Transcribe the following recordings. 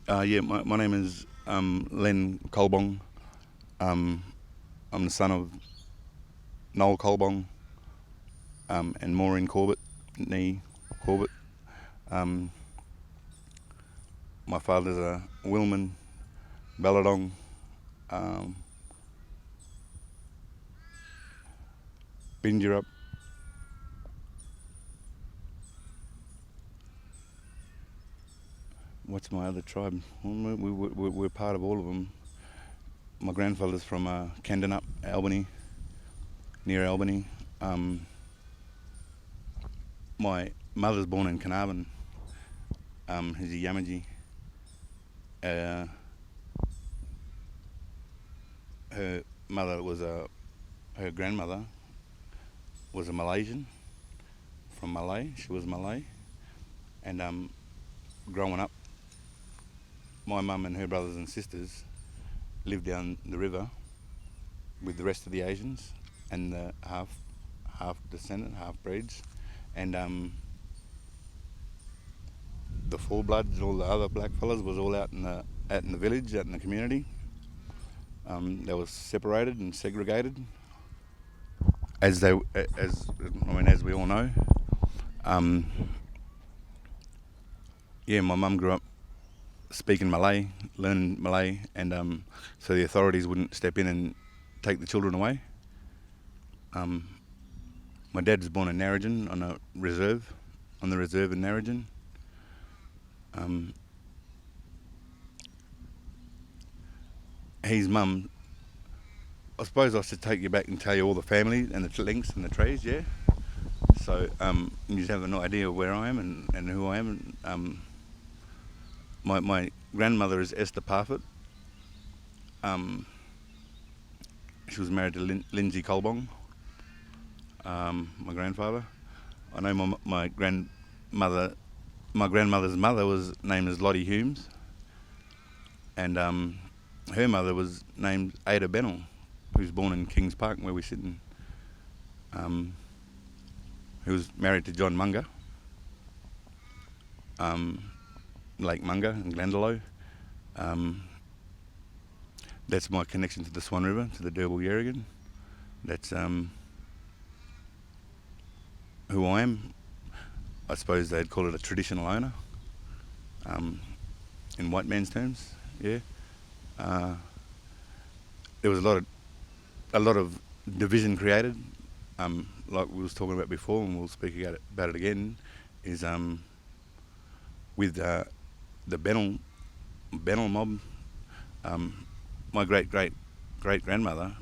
Yeah, my name is Len Colbong. Um, I'm the son of Noel Colbong and Maureen Corbett, nee Corbett. Um, my father's a Wilman Balladong. Um, Bingerup. What's my other tribe? We're part of all of them. My grandfather's from Kandanup, Albany, near Albany. Um, my mother's born in Carnarvon. He's a Yamaji. Uh, her mother was her grandmother was a Malaysian from Malay. She was Malay, and growing up, my mum and her brothers and sisters lived down the river with the rest of the Asians and the half descendant, half breeds, and the full bloods and all the other black fellas was all out in the village, out in the community. They were separated and segregated, as we all know. Um, yeah, my mum grew up speaking Malay, learning Malay, and so the authorities wouldn't step in and take the children away. My dad was born in Narrogin on the reserve in Narrogin. His mum, I suppose I should take you back and tell you all the family and the links and the trees, yeah? So you just have an idea of where I am and who I am. My grandmother is Esther Parfitt. She was married to Lindsay Colbong, my grandfather. I know my grandmother's mother was named as Lottie Humes, and her mother was named Ada Bennell, who's born in Kings Park, where we're sitting. Who was married to John Munger, Lake Munger in Glendalough. That's my connection to the Swan River, to the Derbil Yerrigan. That's who I am. I suppose they'd call it a traditional owner, in white man's terms. Yeah. There was a lot of division created, like we was talking about before, and we'll speak about it again. Is with the Bennell mob. My great grandmother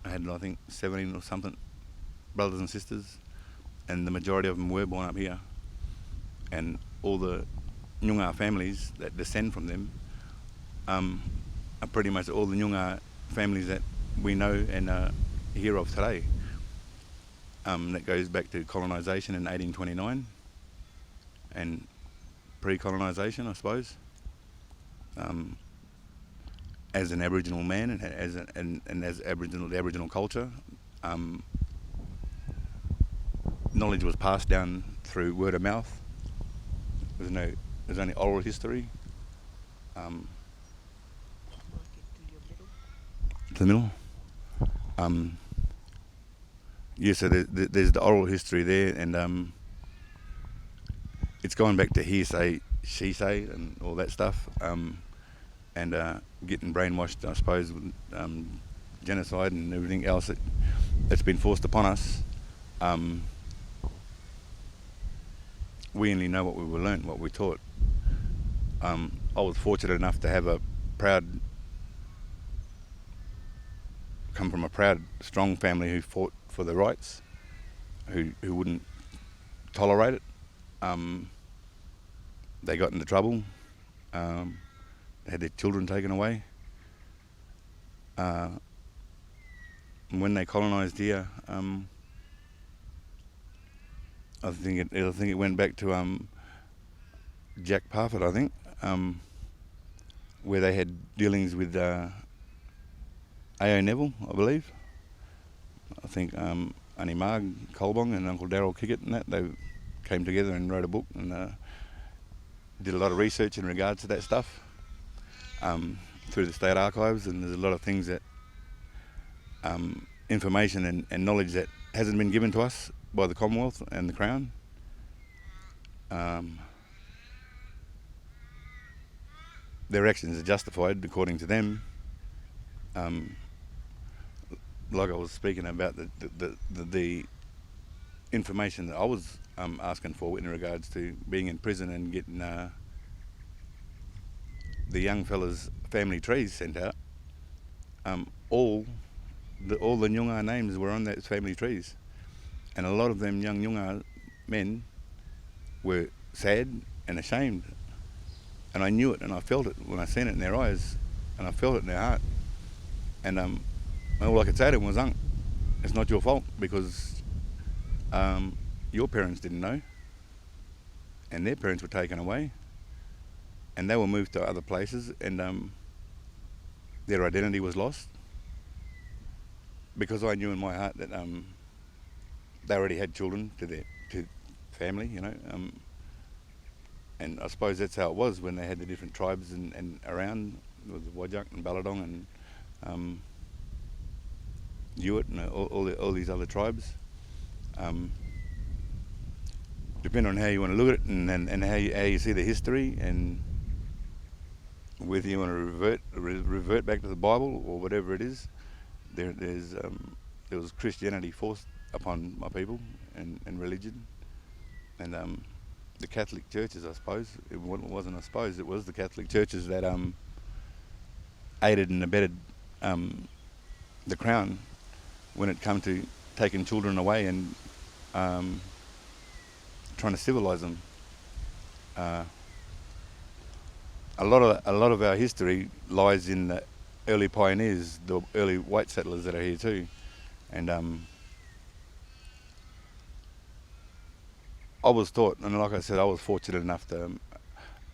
had, I think, 17 or something brothers and sisters, and the majority of them were born up here. And all the Nyungar families that descend from them are pretty much all the Nyungar families that we know and hear of today. That goes back to colonisation in 1829 and pre-colonisation, I suppose. As an Aboriginal man and as the Aboriginal culture, knowledge was passed down through word of mouth. There's only oral history. To the middle. Yeah, so there's the oral history there, and it's gone back to hearsay, she say, and all that stuff, and getting brainwashed, I suppose, with genocide and everything else that's been forced upon us. We only know what we were learnt, what we taught. I was fortunate enough to have come from a proud, strong family who fought for their rights, who wouldn't tolerate it. They got into trouble. They had their children taken away. When they colonised here, I think it went back to Jack Parfitt, I think, where they had dealings with A.O. Neville, I believe. I think Auntie Marg Colbong and Uncle Darryl Kickett and that, they came together and wrote a book and did a lot of research in regards to that stuff. through the state archives, and there's a lot of things that information and knowledge that hasn't been given to us by the Commonwealth and the Crown. Their actions are justified according to them. Like I was speaking about the information that I was asking for in regards to being in prison and getting the young fellas' family trees sent out. All the Nyungar names were on those family trees, and a lot of them young Nyungar men were sad and ashamed, and I knew it and I felt it when I seen it in their eyes, and I felt it in their heart. And all I could say to them was, it's not your fault, because your parents didn't know, and their parents were taken away, and they were moved to other places, and their identity was lost, because I knew in my heart that they already had children to family, and I suppose that's how it was when they had the different tribes and around, with Wajak and Baladong and Ewart and all these other tribes. Depending on how you want to look at it and how you see the history, and whether you want to revert back to the Bible or whatever it is, there was Christianity forced upon my people and religion, and the Catholic churches, I suppose. It wasn't I suppose, it was the Catholic churches that aided and abetted the Crown when it come to taking children away and trying to civilise them. A lot of our history lies in the early pioneers, the early white settlers that are here too, and I was taught, and like I said, I was fortunate enough to.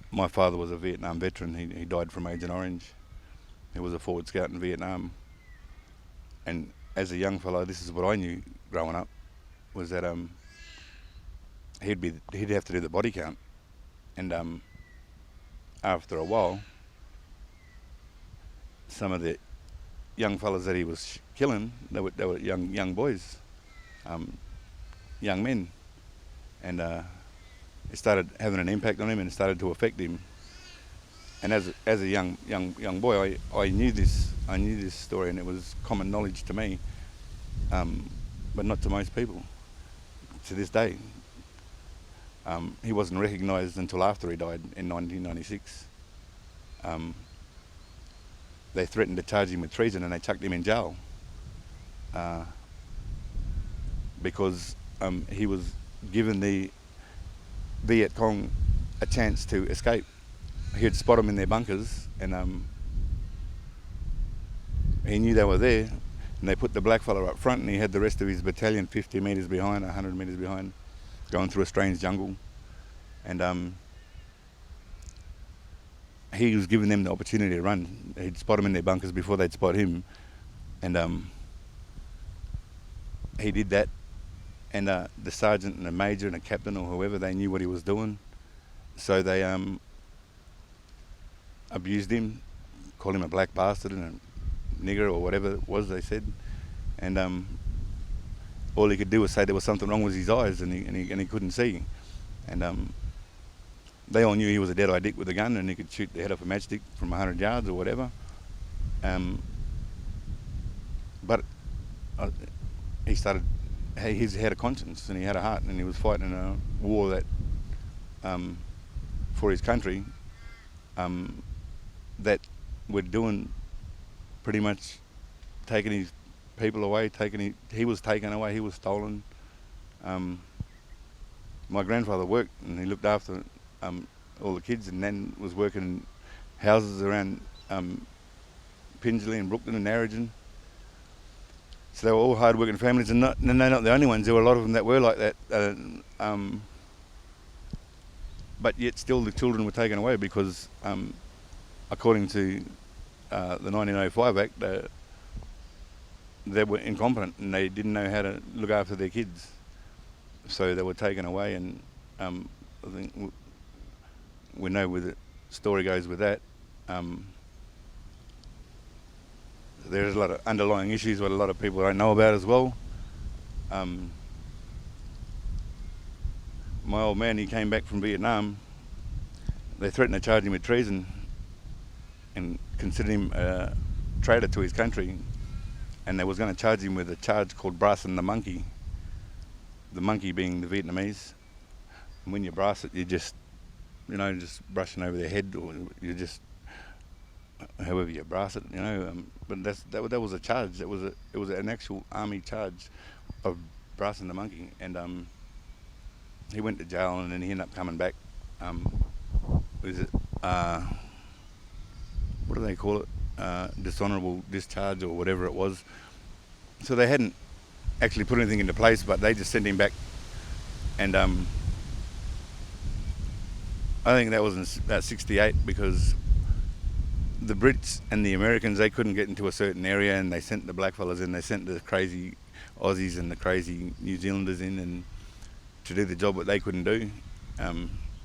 My father was a Vietnam veteran. He died from Agent Orange. He was a forward scout in Vietnam, and as a young fellow, this is what I knew growing up, was that he'd have to do the body count, and after a while, some of the young fellas that he was killing, they were young boys, young men, and it started having an impact on him and it started to affect him. And as a young boy, I knew this story, and it was common knowledge to me, but not to most people. To this day, he wasn't recognised until after he died in 1996. They threatened to charge him with treason, and they chucked him in jail because he was given the Viet Cong a chance to escape. He'd spot them in their bunkers, and he knew they were there, and they put the blackfella up front, and he had the rest of his battalion 50 metres behind, 100 metres behind, going through a strange jungle. And he was giving them the opportunity to run. He'd spot them in their bunkers before they'd spot him, and he did that. And the sergeant and the major and the captain or whoever, they knew what he was doing, so they abused him, called him a black bastard and a nigger or whatever it was they said, and all he could do was say there was something wrong with his eyes, and he couldn't see, and they all knew he was a dead-eye dick with a gun, and he could shoot the head off a matchstick from 100 yards or whatever. But he had a conscience, and he had a heart, and he was fighting in a war that for his country, that we're doing pretty much taking his people away, he was taken away, he was stolen. My grandfather worked, and he looked after all the kids, and then was working in houses around Pingelly and Brooklyn and Narrogin. So they were all hard-working families, and they're not the only ones. There were a lot of them that were like that. But yet still the children were taken away because, according to the 1905 Act, they were incompetent and they didn't know how to look after their kids. So they were taken away, and I think we know where the story goes with that. there's a lot of underlying issues what a lot of people don't know about as well. My old man, he came back from Vietnam. They threatened to charge him with treason and considered him a traitor to his country. And they was going to charge him with a charge called brassing the monkey. The monkey being the Vietnamese. And when you brass it, you just, just brushing over their head, or you just, however you brass it, But that was a charge. It was an actual army charge of brassing the monkey. And he went to jail, and then he ended up coming back. Is it what do they call it? Dishonourable discharge or whatever it was. So they hadn't actually put anything into place, but they just sent him back. And I think that was in about 68, because the Brits and the Americans, they couldn't get into a certain area, and they sent the blackfellas in. They sent the crazy Aussies and the crazy New Zealanders in, and to do the job that they couldn't do.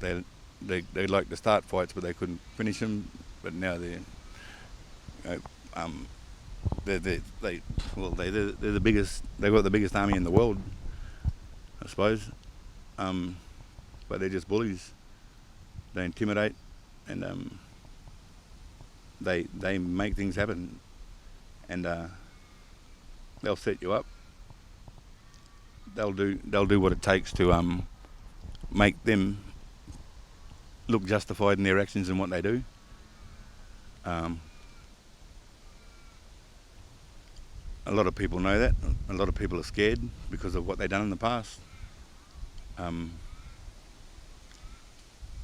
They like to start fights, but they couldn't finish them. But now they're the biggest. They've got the biggest army in the world, I suppose. But they're just bullies. They intimidate, and they make things happen, and they'll set you up. They'll do what it takes to make them look justified in their actions and what they do. A lot of people know that. A lot of people are scared because of what they've done in the past. A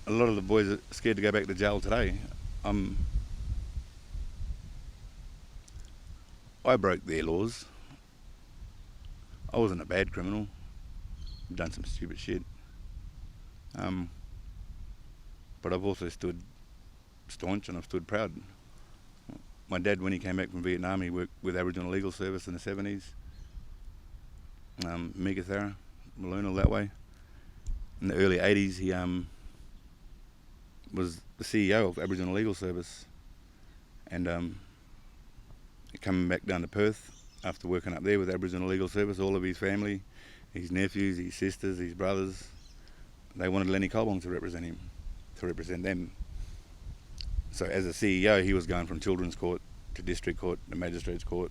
lot of the boys are scared to go back to jail today. I broke their laws. I wasn't a bad criminal. I've done some stupid shit. But I've also stood staunch, and I've stood proud. My dad, when he came back from Vietnam, he worked with Aboriginal Legal Service in the 70s. Meekatharra, Maluna, that way. In the early 80s, he was the CEO of Aboriginal Legal Service. And coming back down to Perth after working up there with Aboriginal Legal Service, all of his family, his nephews, his sisters, his brothers, they wanted Lenny Colbong to represent him, to represent them. So as a CEO, he was going from children's court to district court to magistrates court,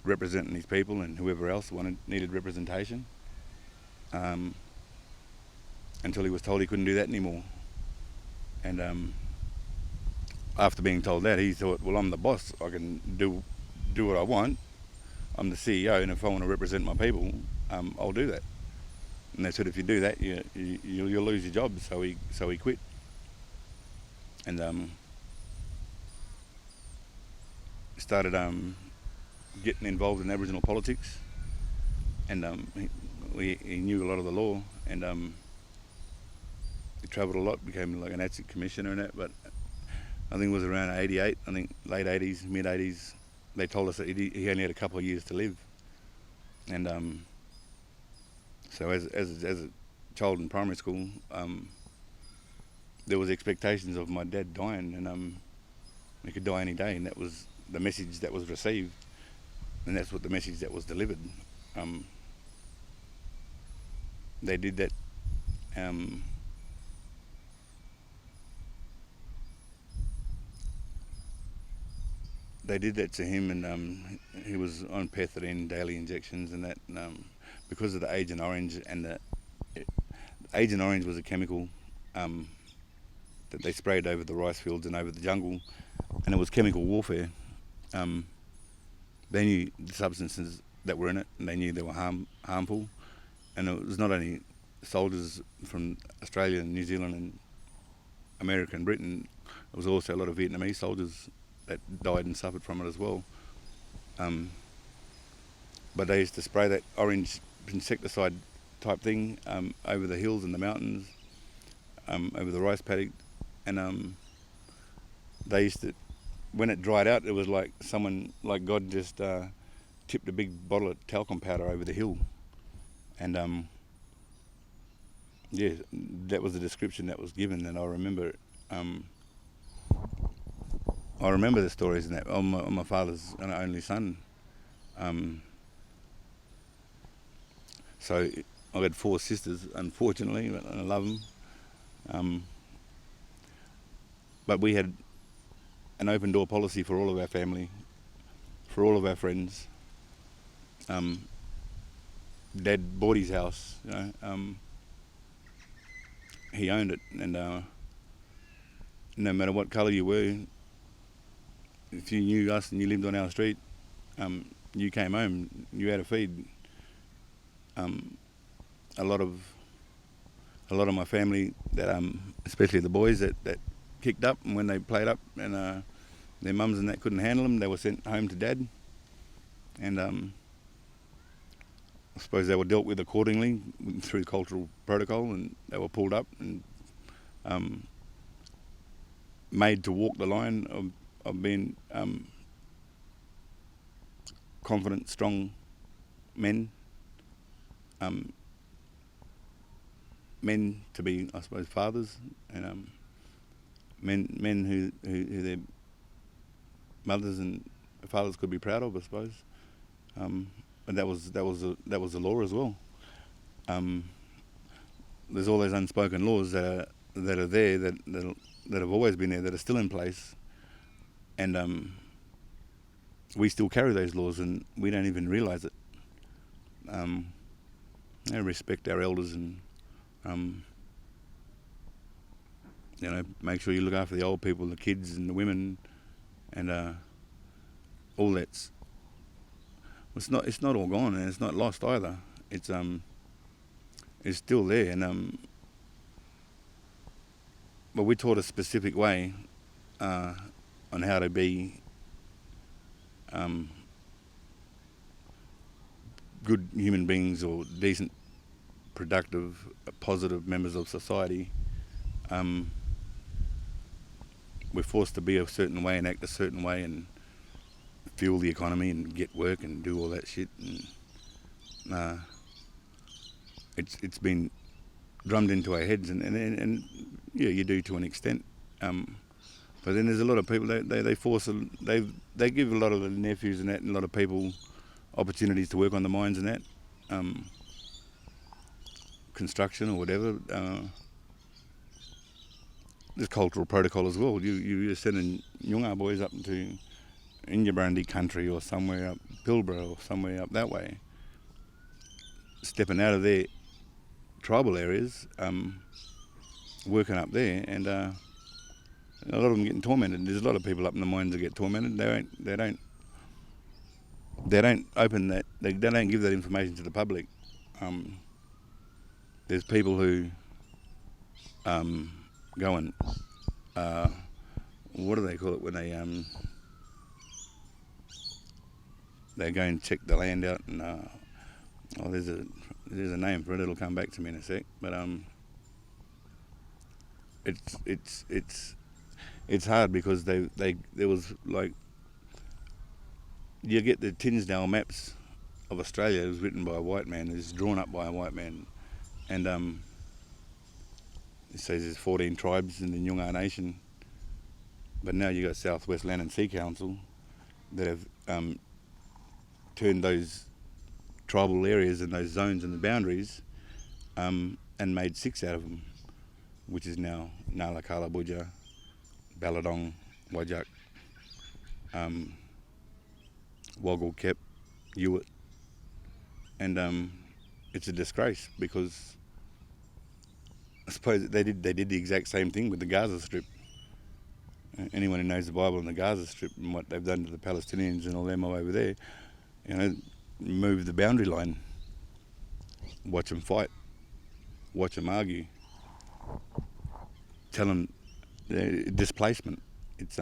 representing his people and whoever else needed representation, until he was told he couldn't do that anymore. And after being told that, he thought, well, I'm the boss, I can do what I want, I'm the CEO, and if I want to represent my people, I'll do that. And they said, if you do that, you'll lose your job. So he quit. And started getting involved in Aboriginal politics. And he knew a lot of the law, and he travelled a lot, became like an ATSIC commissioner and that. But I think it was around 88, I think late 80s, mid 80s, they told us that he only had a couple of years to live. And so as a child in primary school, there was expectations of my dad dying, and he could die any day, and that was the message that was received, and that's what the message that was delivered. They did that. They did that to him, and he was on pethidine, daily injections, and that. Because of the Agent Orange, and Agent Orange was a chemical that they sprayed over the rice fields and over the jungle, and it was chemical warfare. They knew the substances that were in it, and they knew they were harmful. And it was not only soldiers from Australia and New Zealand and America and Britain, it was also a lot of Vietnamese soldiers that died and suffered from it as well. But they used to spray that orange insecticide type thing over the hills and the mountains, over the rice paddock, and they used to, when it dried out, it was like God just tipped a big bottle of talcum powder over the hill. And yeah, that was the description that was given, and I remember I remember the stories and that. I'm my father's only son. So I've had 4 sisters, unfortunately, but I love them. Um, but we had an open door policy for all of our family, for all of our friends. Dad bought his house, he owned it, and no matter what colour you were, if you knew us and you lived on our street, you came home, you had a feed. A lot of my family that especially the boys that kicked up, and when they played up and their mums and that couldn't handle them, they were sent home to dad, and I suppose they were dealt with accordingly through cultural protocol, and they were pulled up and made to walk the line of being confident, strong men. Men to be, I suppose, fathers, and men who their mothers and fathers could be proud of, I suppose. But that was the law as well. There's all those unspoken laws that are there that have always been there, that are still in place, and we still carry those laws and we don't even realise it. Respect our elders and make sure you look after the old people, the kids and the women, and all that's. It's not all gone, and it's not lost either. It's still there, and but we're taught a specific way on how to be good human beings or decent, productive, positive members of society. We're forced to be a certain way and act a certain way and fuel the economy and get work and do all that shit. And it's been drummed into our heads, and yeah, you do to an extent. But then there's a lot of people they force they give a lot of the nephews and that, and a lot of people opportunities to work on the mines and that, construction or whatever. There's cultural protocol as well. You're sending Yunga boys up into Injabandi country or somewhere up Pilbara or somewhere up that way, stepping out of their tribal areas, working up there, and a lot of them getting tormented. There's a lot of people up in the mines that get tormented. They don't open that. They don't give that information to the public. There's people who go and what do they call it when they go and check the land out, and there's a name for it. It'll come back to me in a sec. But it's hard because there was like, you get the Tinsdale maps of Australia. It was written by a white man. It's drawn up by a white man, and it says there's 14 tribes in the Nyungar Nation. But now you got Southwest Land and Sea Council that have turned those tribal areas and those zones and the boundaries and made 6 out of them, which is now Nala Kala Buja, Balladong, Wajak, Woggle, Kep, Ewart, and it's a disgrace because I suppose they did the exact same thing with the Gaza Strip. Anyone who knows the Bible and the Gaza Strip and what they've done to the Palestinians and all them over there, move the boundary line, watch them fight, watch them argue, tell them displacement. It's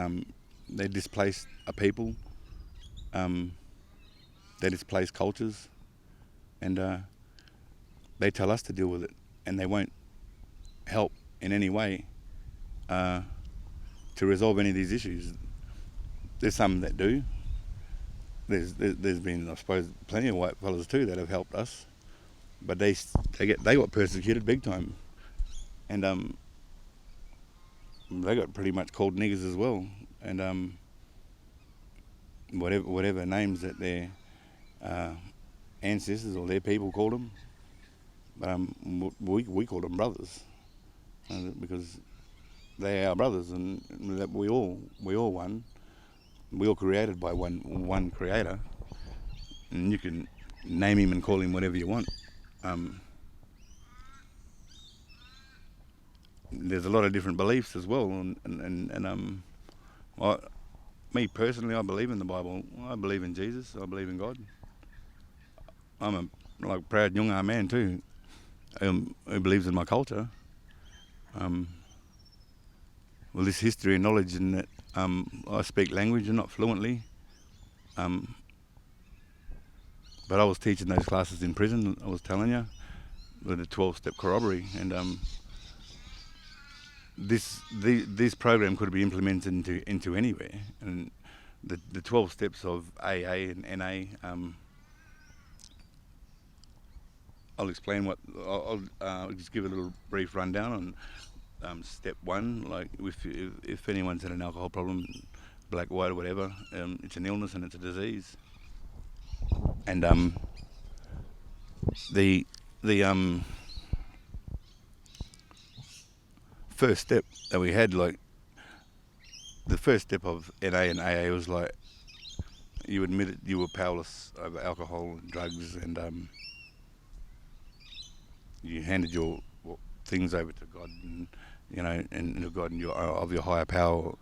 they displace a people, they displace cultures, and they tell us to deal with it, and they won't help in any way to resolve any of these issues. There's some that do. There's been, I suppose, plenty of white fellas too that have helped us, but they got persecuted big time, and they got pretty much called niggers as well. And whatever names that their uh, ancestors or their people called them. But we call them brothers because they are our brothers, and that we all one. We all created by one creator, and you can name him and call him whatever you want. Um, there's a lot of different beliefs as well, and I, me personally, I believe in the Bible. I believe in Jesus. I believe in God. I'm a proud Noongar man too, who believes in my culture. Um, well, this history and knowledge, and that I speak language and not fluently. Um, but I was teaching those classes in prison. I was telling you, with a 12-step corroboree, and this program could be implemented into anywhere, and the 12 steps of AA and NA. I'll explain what I'll just give a little brief rundown on step one. Like if anyone's had an alcohol problem, black, white, or whatever, it's an illness and it's a disease. And the first step that we had, like the first step of NA and AA was like you admitted you were powerless over alcohol and drugs, and you handed your things over to God, and and to God and your higher power,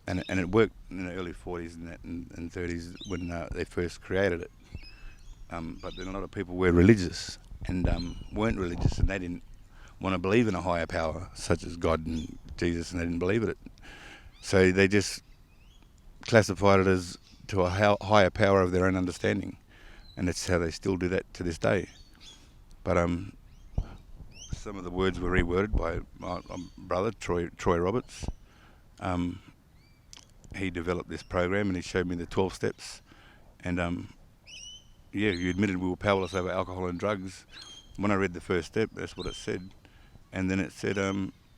and it worked in the early 40s and 30s when they first created it. But then a lot of people were religious and weren't religious, and they didn't want to believe in a higher power such as God and Jesus, and they didn't believe in it. So they just classified it as to a higher power of their own understanding, and that's how they still do that to this day. But some of the words were reworded by my brother Troy Roberts. He developed this program and he showed me the 12 steps, and you admitted we were powerless over alcohol and drugs. When I read the first step, that's what it said, and then it said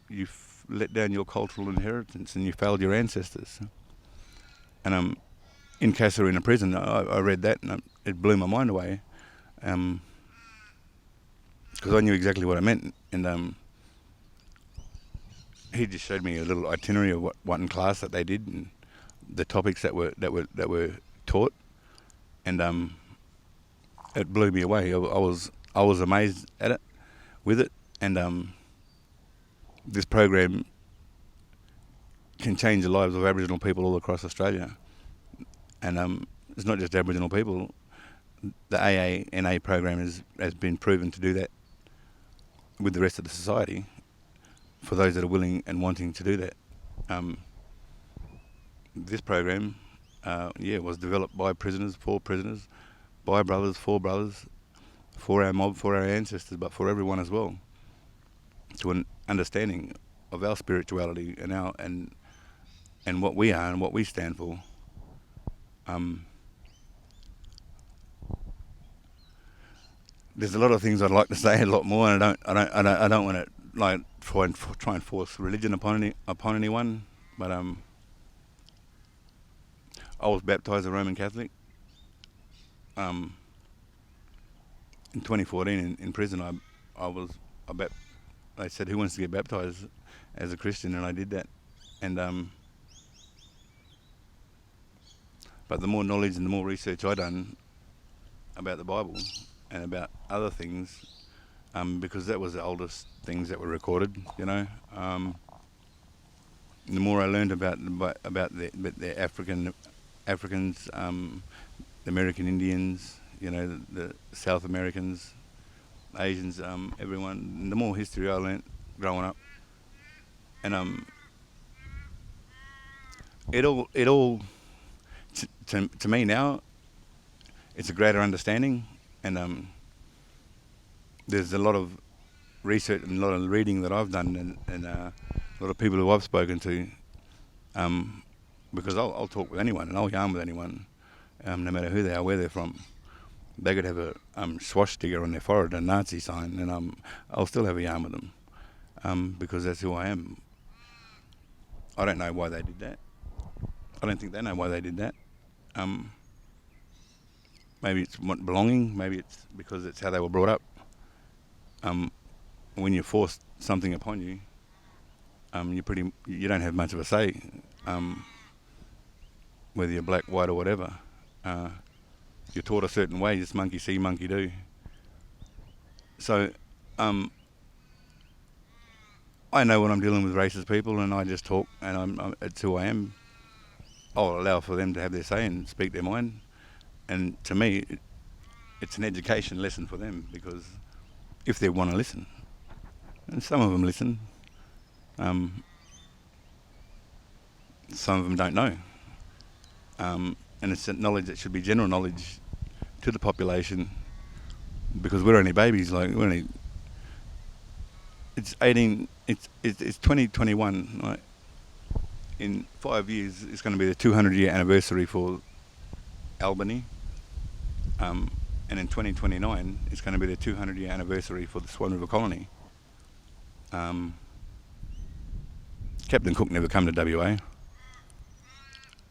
you've let down your cultural inheritance and you failed your ancestors. And in Casuarina prison, I read that and it blew my mind away, because I knew exactly what it meant. And he just showed me a little itinerary of what in class that they did and the topics that were taught, and it blew me away. I was amazed at it, with it, and this program can change the lives of Aboriginal people all across Australia. And it's not just Aboriginal people. The AA-NA program has been proven to do that with the rest of the society, for those that are willing and wanting to do that. This program, was developed by prisoners, for prisoners, by brothers, for our mob, for our ancestors, but for everyone as well, to an understanding of our spirituality and and what we are and what we stand for. There's a lot of things I'd like to say, a lot more, and I don't want to like try and force religion upon anyone. But I was baptised a Roman Catholic. In 2014 in prison, they said, who wants to get baptised as a Christian, and I did that. And but the more knowledge and the more research I done about the Bible and about other things, because that was the oldest things that were recorded, the more I learned about the Africans, the American Indians, the South Americans, Asians, everyone. The more history I learnt growing up, and it all to me now, it's a greater understanding, and there's a lot of research and a lot of reading that I've done, and a lot of people who I've spoken to, because I'll talk with anyone and I'll yarn with anyone, no matter who they are, where they're from. They could have a swastika on their forehead, a Nazi sign, and I'll still have a yarn with them, because that's who I am. I don't know why they did that. I don't think they know why they did that. Um, maybe it's belonging. Maybe it's because it's how they were brought up. Um, when you force something upon you, you don't have much of a say, whether you're black, white, or whatever. Uh, you're taught a certain way. Just monkey see, monkey do. So, um, I know when I'm dealing with racist people, and I just talk, and it's who I am. I'll allow for them to have their say and speak their mind. And to me, it's an education lesson for them, because if they want to listen, and some of them listen, some of them don't know. And it's knowledge that should be general knowledge to the population, because we're only babies. Like it's 2021. Right? In 5 years, it's going to be the 200-year anniversary for Albany. And in 2029, it's going to be the 200-year anniversary for the Swan River Colony. Captain Cook never come to WA.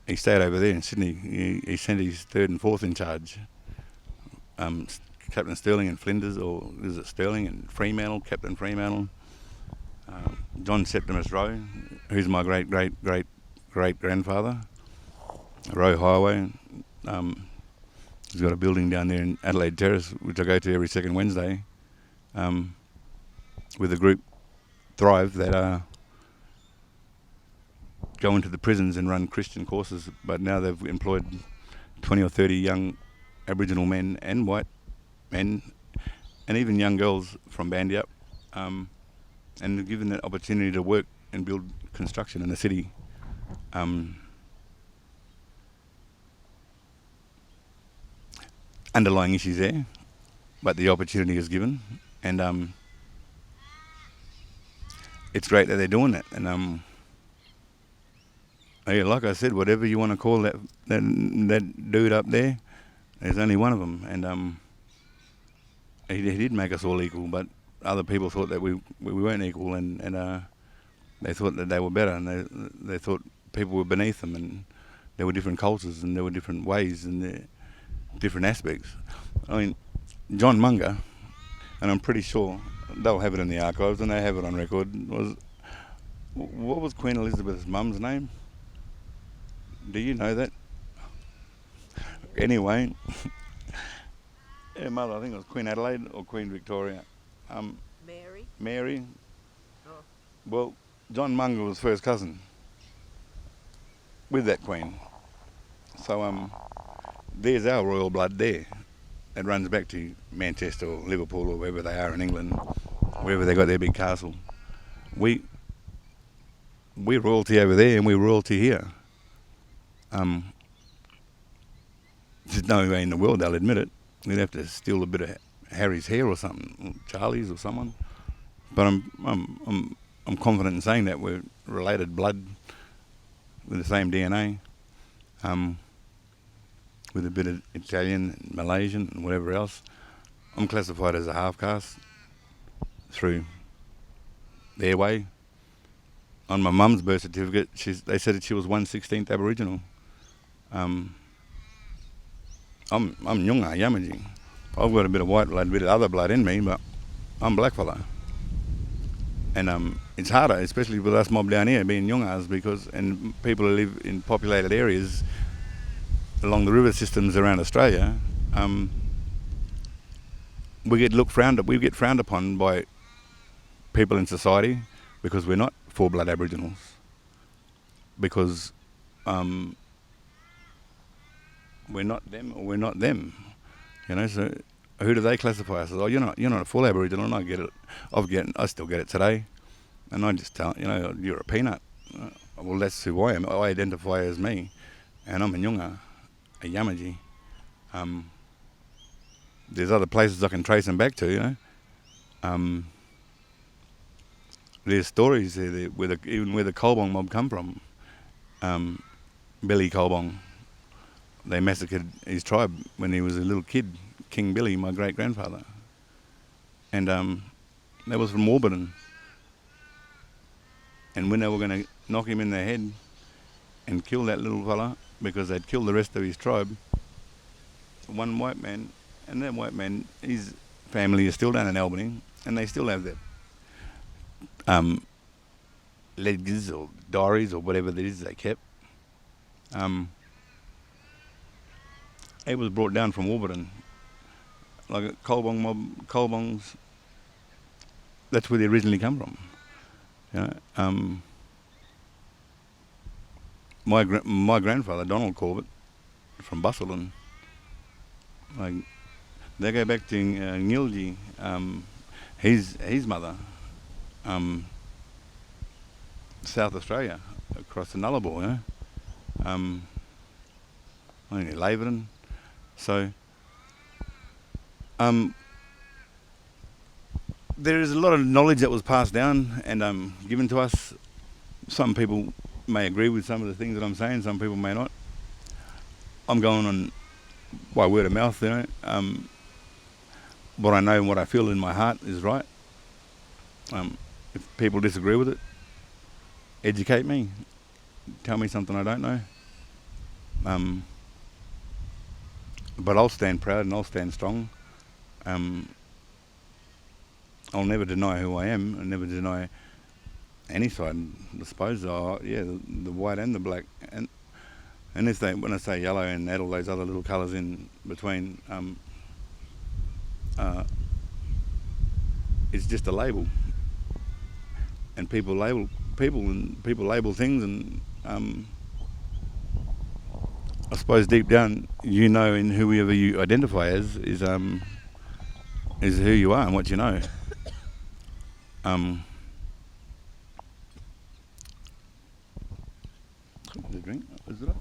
He stayed over there in Sydney. He sent his third and fourth in charge. Captain Sterling in Flinders, or is it Sterling and Fremantle, Captain Fremantle. John Septimus Rowe, who's my great-great-great-grandfather. Rowe Highway. He's got a building down there in Adelaide Terrace, which I go to every second Wednesday, with a group, Thrive, that go into the prisons and run Christian courses. But now they've employed 20 or 30 young Aboriginal men and white men, and even young girls from Bandiup, and they're given the opportunity to work and build construction in the city. Underlying issues there, but the opportunity is given, and it's great that they're doing that. And like I said, whatever you want to call that dude up there, there's only one of them, and he did make us all equal, but other people thought that we weren't equal, and they thought that they were better, and they thought people were beneath them, and there were different cultures, and there were different ways, and different aspects. I mean, John Munger, and I'm pretty sure they'll have it in the archives, and they have it on record, what was Queen Elizabeth's mum's name? Do you know that? Anyway, her mother, I think it was Queen Adelaide or Queen Victoria. Mary. Mary. Oh. Well, John Munger was first cousin with that queen. So there's our royal blood there. It runs back to Manchester or Liverpool or wherever they are in England, wherever they got their big castle. We're royalty over there, and we're royalty here. There's no way in the world they'll admit it. We'd have to steal a bit of Harry's hair or something, or Charlie's or someone. But I'm confident in saying that we're related blood with the same DNA, with a bit of Italian, and Malaysian, and whatever else. I'm classified as a half caste through their way. On my mum's birth certificate, they said that she was 1/16th Aboriginal. I'm Nyunga Yamaji. I've got a bit of white blood, a bit of other blood in me, but I'm blackfella. And it's harder, especially with us mob down here being Nyungas, and people who live in populated areas along the river systems around Australia. We get frowned upon by people in society because we're not full-blood Aboriginals. Because we're not them, or we're not them. So who do they classify us as? Oh, you're not a full Aboriginal, and I get it. I still get it today, and I just tell you're a peanut. Well, that's who I am. I identify as me, and I'm a Nyunga, a Yamaji. There's other places I can trace them back to. There's stories there even where the Colbong mob come from. Billy Colbong. They massacred his tribe when he was a little kid, King Billy, my great-grandfather. And that was from Warburton. And when they were going to knock him in the head and kill that little fella, because they'd killed the rest of his tribe. One white man, and that white man, his family is still down in Albany, and they still have their ledgers or diaries or whatever it is they kept. It was brought down from Warburton, like a Colbong mob. Colbongs, that's where they originally come from. You know, my grandfather, Donald Corbett, from Busselton, like they go back to Ngilgi. His mother, South Australia, across the Nullarbor, you know, only Laverton. So, there is a lot of knowledge that was passed down and given to us. Some people may agree with some of the things that I'm saying, some people may not. I'm going on by word of mouth, you know. What I know and what I feel in my heart is right. If people disagree with it, educate me. Tell me something I don't know. But I'll stand proud and I'll stand strong. I'll never deny who I am. I'll never deny any side, I suppose. The white and the black. And if when I say yellow and add all those other little colours in between, it's just a label. And people label people and people label things, and I suppose deep down, you know, in whoever you identify as is who you are and what you know. The drink, is it up?